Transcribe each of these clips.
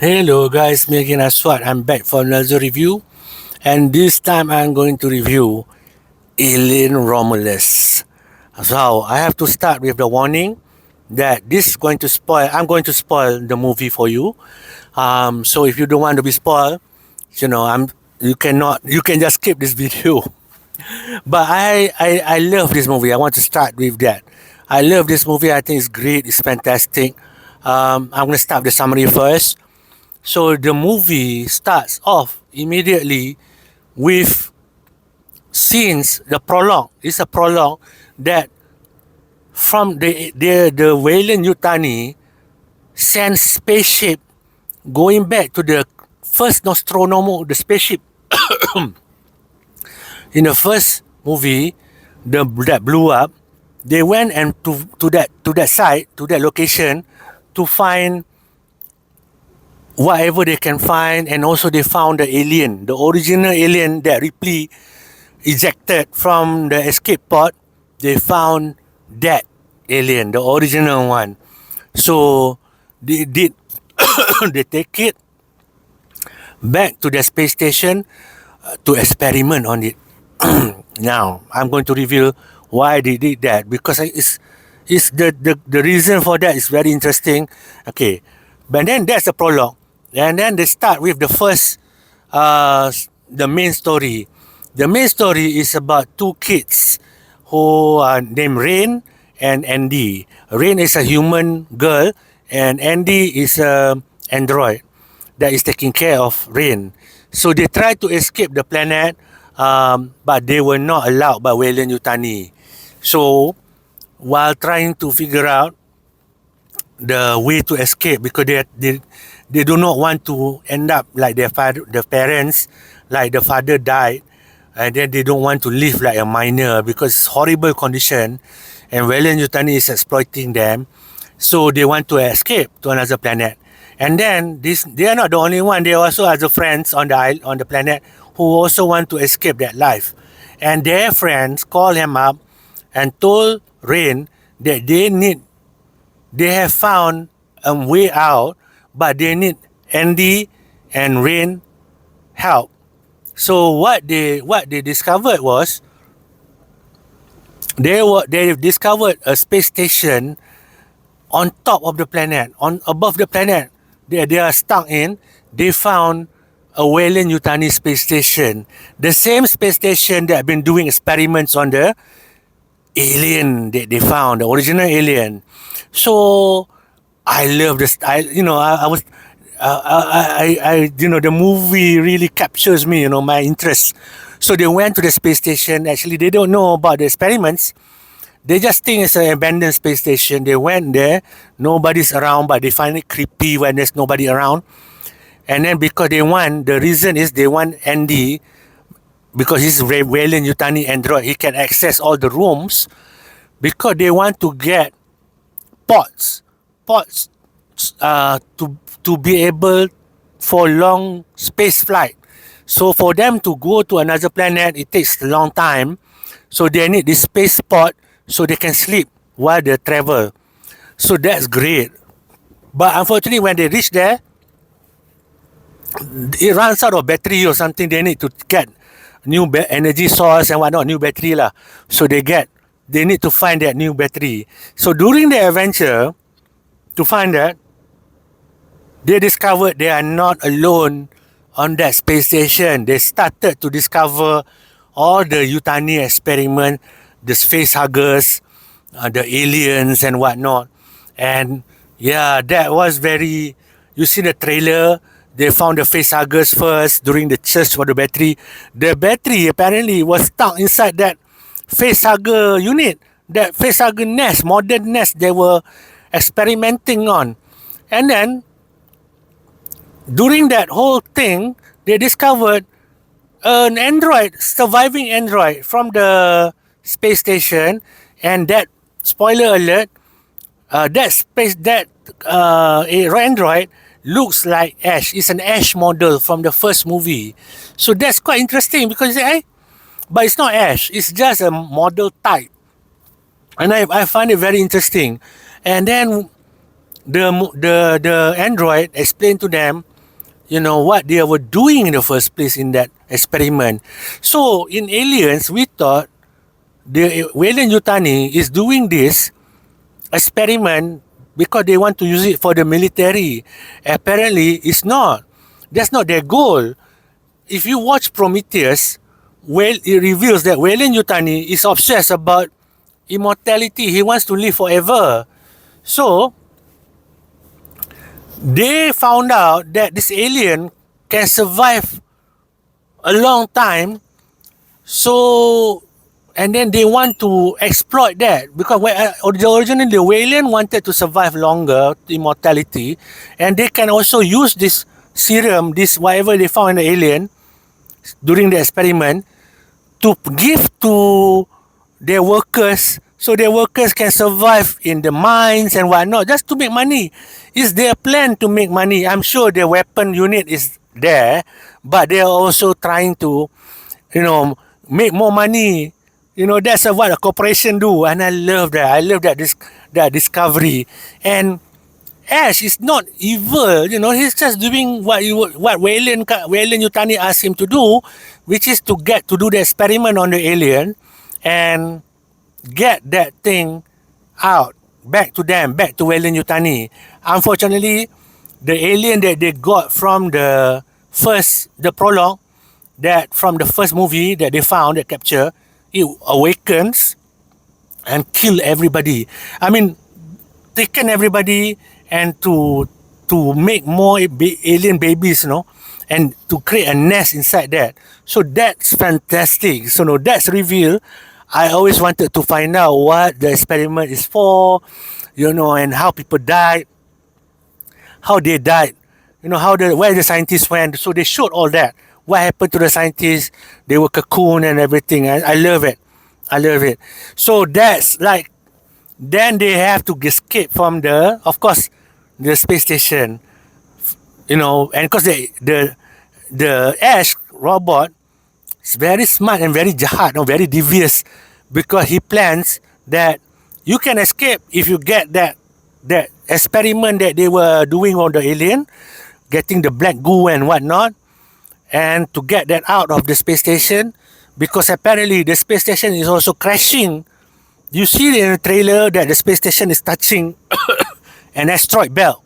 Hello guys, me again Aswat. I'm back for another review, and this time I'm going to review Alien Romulus. So I have to start with the warning that this is going to spoil. I'm going to spoil the movie for you. So if you don't want to be spoiled, you can just skip this video. But I love this movie. I want to start with that. I love this movie. I think it's great. It's fantastic. I'm going to start the summary first. So the movie starts off immediately with scenes, the prologue. It's a prologue that from the Wayland Yutani sends spaceship going back to the first Nostromo, the spaceship. In the first movie, that blew up, they went and to that site, to that location, to find whatever they can find, and also they found the alien, the original alien that Ripley ejected from the escape pod. They found that alien, the original one. So they did they take it back to the space station to experiment on it. Now I'm going to reveal why they did that, because it's the reason for that is very interesting. Okay, but then that's the prologue, and then they start with the first the main story. The main story is about two kids who are named Rain and Andy. Rain is a human girl, and Andy is a android that is taking care of Rain. So they try to escape the planet, but they were not allowed by Wayland Yutani. So while trying to figure out the way to escape, because they do not want to end up like their parents, like the father died, and then they don't want to live like a minor because it's horrible condition, and Wayland Yutani is exploiting them. So they want to escape to another planet. And then they are not the only one. They also have the friends on the planet who also want to escape that life. And their friends call him up and told Rain that they have found a way out, but they need Andy and Rain help. So what they discovered was they discovered a space station on top of the planet, on above the planet they are stuck in. They found a Wayland Yutani space station, the same space station that have been doing experiments on the alien that they found, the original alien. So I love this. I was the movie really captures me, my interest. So they went to the space station. Actually, they don't know about the experiments. They just think it's an abandoned space station. They went there, nobody's around, but they find it creepy when there's nobody around. And then because the reason is they want Andy, because he's Wayland Yutani android, he can access all the rooms, because they want to get pods to be able for long space flight. So for them to go to another planet, it takes a long time. So they need this space pod so they can sleep while they travel. So that's great. But unfortunately, when they reach there, it runs out of battery or something. They need to get new energy source and whatnot, new battery lah. So they need to find that new battery. So during the adventure, to find that, they discovered they are not alone on that space station. They started to discover all the Yutani experiment, the face huggers, the aliens and whatnot. And yeah, that was very. You see the trailer. They found the face huggers first during the search for the battery. The battery apparently was stuck inside that face hugger unit, that face hugger nest, modern nest they were experimenting on. And then during that whole thing, they discovered an android, surviving android from the space station, and that, spoiler alert, that android looks like Ash. It's an Ash model from the first movie. So that's quite interesting, because but it's not Ash. It's just a model type, and I find it very interesting. And then the android explained to them what they were doing in the first place in that experiment. So in Aliens, we thought the Weyland Yutani is doing this experiment because they want to use it for the military. Apparently, it's not. That's not their goal. If you watch Prometheus, well, it reveals that Weyland Yutani is obsessed about immortality. He wants to live forever. So they found out that this alien can survive a long time. So, and then they want to exploit that because originally the Weyland wanted to survive longer, immortality, and they can also use this serum, this whatever they found in the alien during the experiment, to give to their workers so their workers can survive in the mines and whatnot just to make money. It's their plan to make money. I'm sure their weapon unit is there, but they are also trying to, make more money. That's what a corporation do, and I love that. I love that discovery. And Ash is not evil, he's just doing what Weyland Yutani asked him to do, which is to get to do the experiment on the alien and get that thing out back to them, back to Weyland Yutani. Unfortunately, the alien that they got from the prologue, that from the first movie that they found, that capture, it awakens and kill everybody. I mean, taken everybody and to make more alien babies, and to create a nest inside that. So that's fantastic. So no, that's reveal. I always wanted to find out what the experiment is for, and how people died, how they died, where the scientists went. So they showed all that. What happened to the scientists? They were cocoon and everything. I love it. I love it. So that's like, then they have to escape from of course, the space station, and because the Ash robot is very smart and very jahat, very devious, because he plans that you can escape if you get that experiment that they were doing on the alien, getting the black goo and whatnot, and to get that out of the space station, because apparently the space station is also crashing. You see in the trailer that the space station is touching an asteroid belt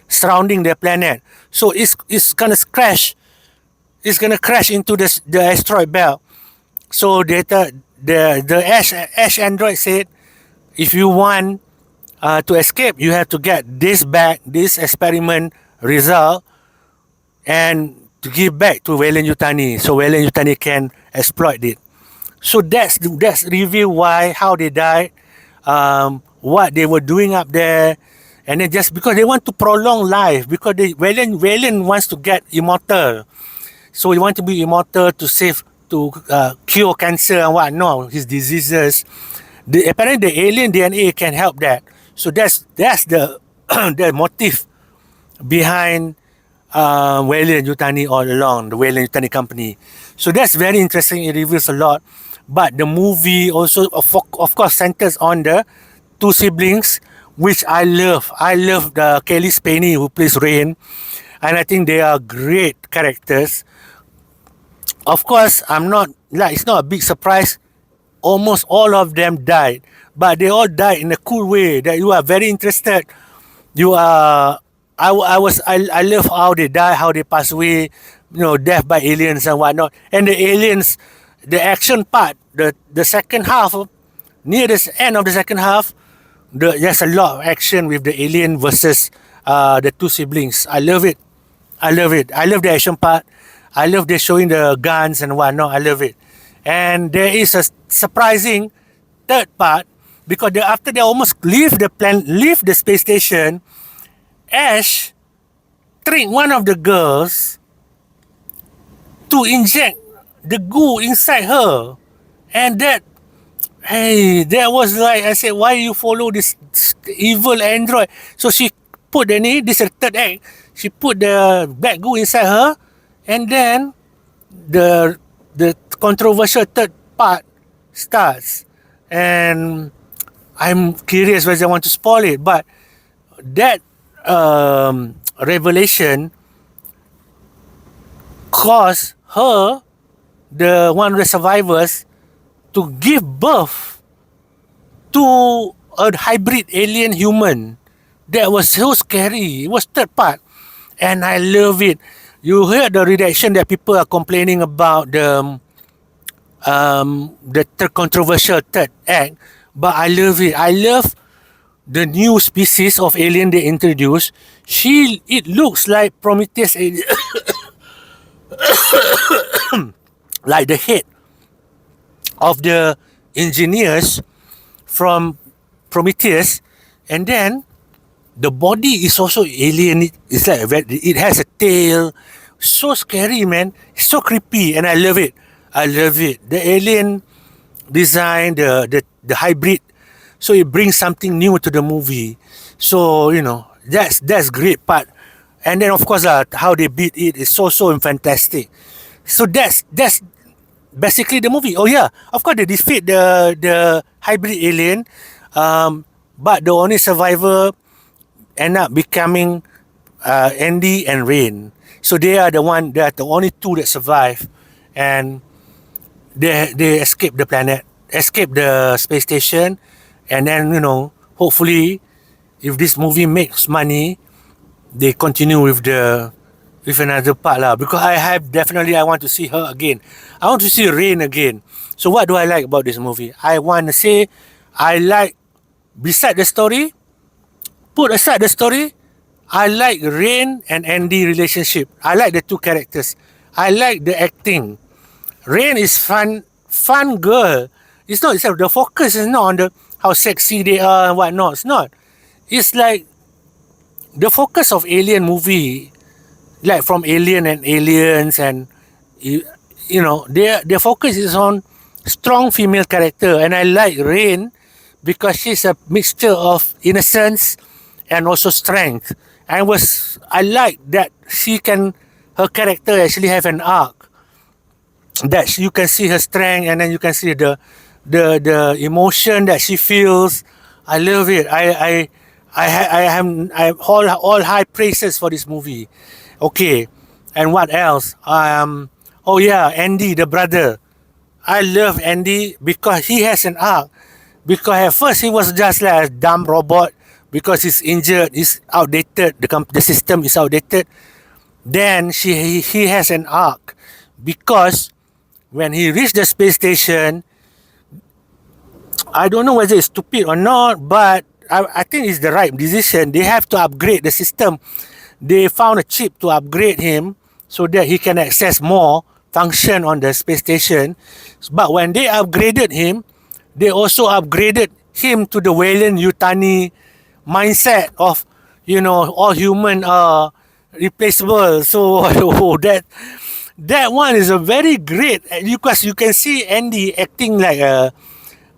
surrounding the planet. So it's gonna crash. It's gonna crash into the asteroid belt. So the Ash android said, if you want to escape, you have to get this back, this experiment result, and to give back to Weyland Yutani, so Weyland Yutani can exploit it. So that's reveal how they died, what they were doing up there, and then just because they want to prolong life, because Weyland wants to get immortal, so he want to be immortal to cure cancer and whatnot, his diseases. Apparently the alien DNA can help that. So that's the the motive behind Weyland Yutani all along, the Weyland Yutani company. So that's very interesting. It reveals a lot. But the movie also, of course, centers on the two siblings, which I love. I love the Kelly Spaney who plays Rain, and I think they are great characters. Of course, it's not a big surprise. Almost all of them died, but they all died in a cool way that you are very interested. You are, I love how they die, how they pass away, death by aliens and whatnot. And the aliens, the action part, the second half, near the end of the second half, there's a lot of action with the alien versus the two siblings. I love it. I love it. I love the action part. I love they showing the guns and whatnot. I love it. And there is a surprising third part, because after they almost leave the space station, Ash tricked one of the girls to inject the goo inside her, and that was like, I said, why you follow this evil android? So she put this is the third act. She put the black goo inside her, and then the controversial third part starts. And I'm curious whether I want to spoil it, but that revelation caused her, the one of the survivors, to give birth to a hybrid alien human. That was so scary. It was third part, and I love it. You heard the reaction that people are complaining about the controversial third act, but I love it. I love the new species of alien they introduced. It looks like Prometheus alien, like the head of the engineers from Prometheus, and then the body is also alien. It's like it has a tail. So scary, man. It's so creepy, and I love it. I love it. The alien design, the hybrid. So it brings something new to the movie. So that's great part. And then of course how they beat it is so fantastic. So that's basically the movie. Oh yeah, of course they defeat the hybrid alien, but the only survivor end up becoming Andy and Rain. So they are the only two that survive, and they escape the planet, escape the space station, and then hopefully, if this movie makes money, they continue with another part lah. Because I want to see her again. I want to see Rain again. So what do I like about this movie? I want to say I like, beside the story, put aside the story, I like Rain and Andy relationship. I like the two characters. I like the acting. Rain is fun girl. It's not. The focus is not on how sexy they are and whatnot. It's not. It's like the focus of Alien movie, like from Alien and Aliens, and their focus is on strong female character, and I like Rain because she's a mixture of innocence and also strength. I like that her character actually have an arc, that you can see her strength, and then you can see the emotion that she feels. I love it. I have all high praises for this movie. Okay, and what else? Oh yeah, Andy the brother. I love Andy because he has an arc. Because at first he was just like a dumb robot because he's injured, he's outdated, the system is outdated. Then he has an arc because when he reached the space station, I don't know whether it's stupid or not, but I think it's the right decision. They have to upgrade the system. They found a chip to upgrade him so that he can access more function on the space station. But when they upgraded him, they also upgraded him to the Weyland-Yutani mindset of, all human are replaceable. So that one is a very great, because you can see Andy acting like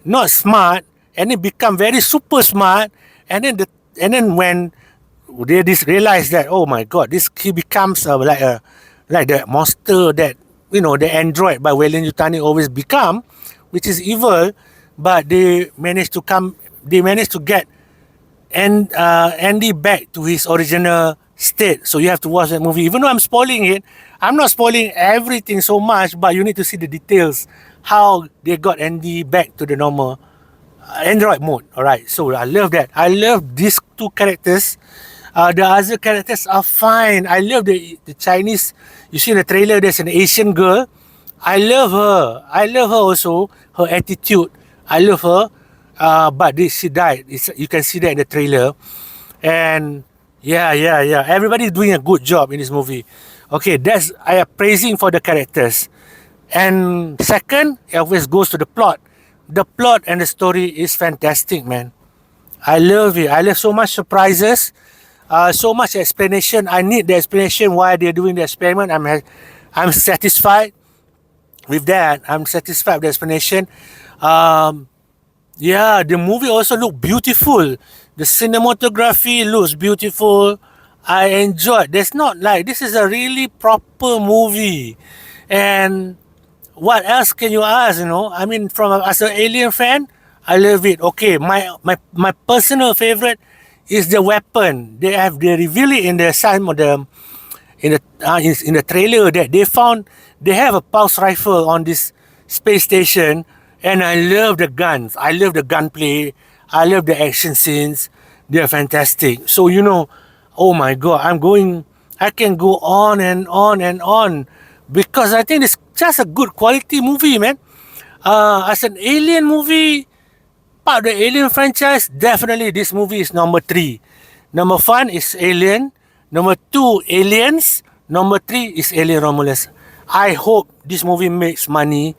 not smart, and then become very super smart, and then when they realize that, oh my god, he becomes like the monster that the android by Weyland-Yutani always become, which is evil. But they managed to get Andy back to his original state. So you have to watch that movie. Even though I'm spoiling it, I'm not spoiling everything so much, but you need to see the details, how they got Andy back to the normal android mode. Alright, so I love that. I love these two characters. The other characters are fine. I love the Chinese. You see in the trailer, there's an Asian girl. I love her. I love her also. Her attitude. I love her. But she died. You can see that in the trailer. And yeah. Everybody's doing a good job in this movie. Okay, I am praising for the characters. And second, it always goes to the plot. The plot and the story is fantastic, man. I love it. I love so much surprises. So much explanation. I need the explanation why they're doing the experiment. I'm satisfied with that. I'm satisfied with the explanation. Yeah, the movie also looked beautiful. The cinematography looks beautiful. I enjoyed. This is a really proper movie. And what else can you ask? I mean, as an Alien fan, I love it. Okay, my personal favorite is the weapon. They reveal it in the in the trailer that they have a pulse rifle on this space station, and I love the guns. I love the gunplay. I love the action scenes. They are fantastic. So oh my god, I can go on and on and on because I think it's just a good quality movie, man. As an alien movie, part of the Alien franchise, definitely this movie is number three. Number one is Alien. Number two, Aliens. Number three is Alien Romulus. I hope this movie makes money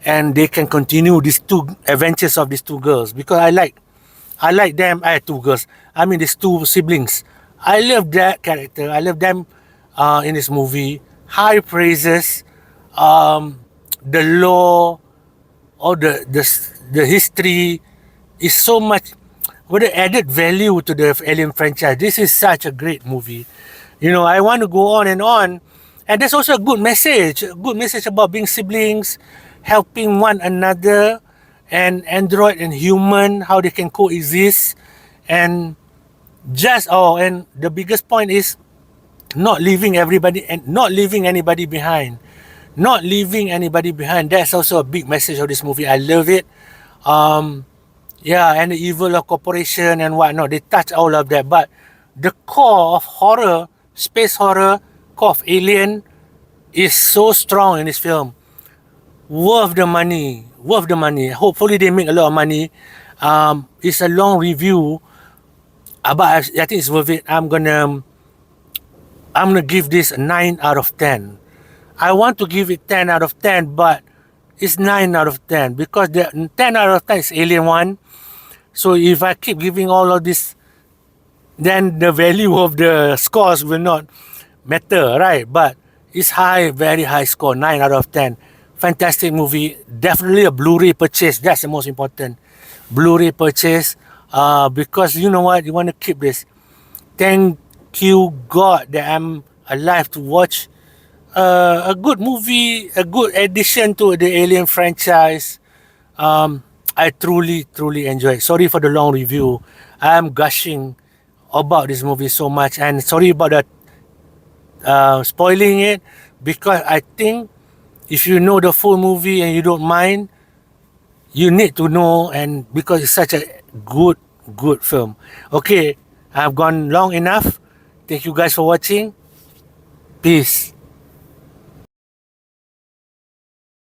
and they can continue these two adventures of these two girls because I like them. I had two girls. I mean, these two siblings. I love that character. I love them in this movie. High praises. The lore or the history is so much what added value to the Alien franchise. This is such a great movie. I want to go on, and there's also a good message about being siblings, helping one another, and android and human, how they can coexist, and and the biggest point is not leaving anybody behind. Not leaving anybody behind. That's also a big message of this movie. I love it. Yeah, and the evil of corporation and whatnot. They touch all of that. But the core of horror, space horror, core of Alien, is so strong in this film. Worth the money. Worth the money. Hopefully they make a lot of money. It's a long review, but I think it's worth it. I'm gonna give this a 9 out of 10. I want to give it 10 out of 10, but it's 9 out of 10 because the 10 out of 10 is Alien 1. So if I keep giving all of this, then the value of the scores will not matter, right? But it's high, very high score, 9 out of 10. Fantastic movie. Definitely a Blu-ray purchase. That's the most important. Blu-ray purchase. Because you know what? You want to keep this. Thank you, God, that I'm alive to watch a good movie, a good addition to the Alien franchise. I truly, truly enjoy it. Sorry for the long review. I'm gushing about this movie so much, and sorry about that spoiling it, because I think if you know the full movie and you don't mind, you need to know, and because it's such a good film. Okay, I've gone long enough. Thank you guys for watching. Peace.